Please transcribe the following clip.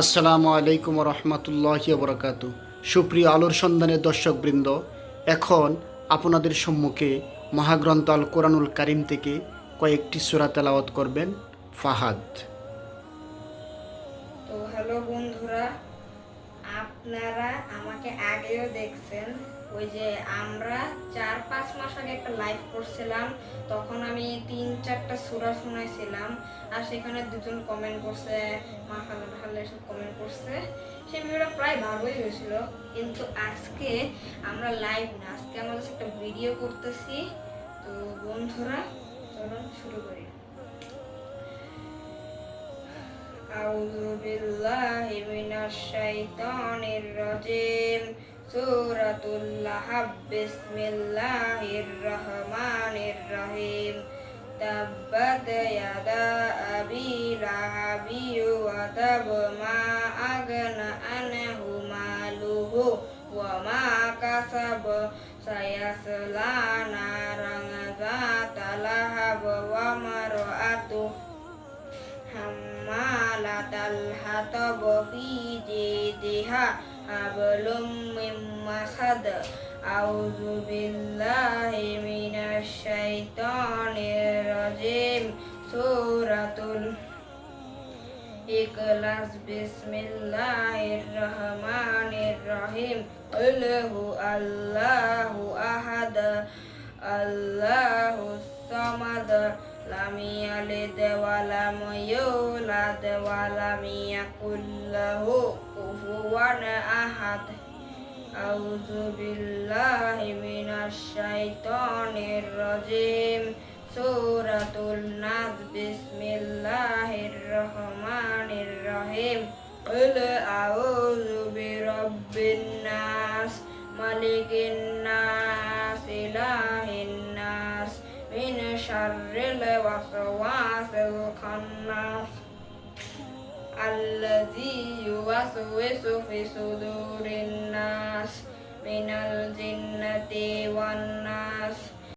আসসালামু আলাইকুম রহমতুল্লাহি বরকাত। সুপ্রিয় আলোর সন্ধানের দর্শকবৃন্দ, এখন আপনাদের সম্মুখে মহাগ্রন্থ আল কোরআনুল কারিম থেকে কয়েকটি সূরা তেলাওয়াত করবেন ফাহাদ। তো হ্যালো বন্ধুরা, আপনারা আমাকে আগেও দেখছেন। ওই যে আমরা 4-5 মাস আগে একটা লাইভ করছিলাম, তখন আমি 3-4টা সূরা শোনাইছিলাম। আর সেখানে দুজন কমেন্ট করছে, মাশাআল্লাহ ভালো এসব কমেন্ট করছে। সেই ভিডিওটা প্রায় ভালোই হয়েছিল। কিন্তু আজকে আমরা লাইভ না, আজকে আমরা just একটা ভিডিও করতেছি। তো বন্ধুরা, চলুন শুরু করি। আউযু বিল্লাহি মিনাশ শাইতানির রাজিম। সূরাতুল লাহব। বিসমিল্লাহির রহমানির রহিম। তাব্বাত ইয়াদা আবি লাহাবি ওয়া তাব মা আগনা আনহু মালুহু ওয়া মা কাসাব সায়াসলা নারান যাতা লাহাব ওয়া মারআতুহু হাম্মালাতাল হাতাব ফি জিদিহা হাবলুম মিন মাসাদ। আউযু বিল্লাহি মিনাশ শাইতানির রাজিম। সূরাতুল ইখলাস। বিসমিল্লাহির রহমানির রহিম। কুল হু আল্লাহু আহাদ আল্লাহুস সামাদ লাম ইয়ালিদ ওয়া লাম ইউলাদ ওয়া লাম ইয়াকুল লাহু কুফুওয়ান আহাদ। আউযু বিল্লাহি মিনাশ শাইতানির রাজিম। সূরাতুন নাস। বিসমিল্লাহির রহমানির রহিম। কুল আউযু বিরাব্বিন নাস মালিকিন নাস ইলাহিন নাস মিন শাররিল ওয়াসওয়াসিল খান্নাস আল্লাযী ইউওয়াসওয়িসু ফি সুদুরিন নাস মিনাল জিন্নাতি ওয়ান নাস।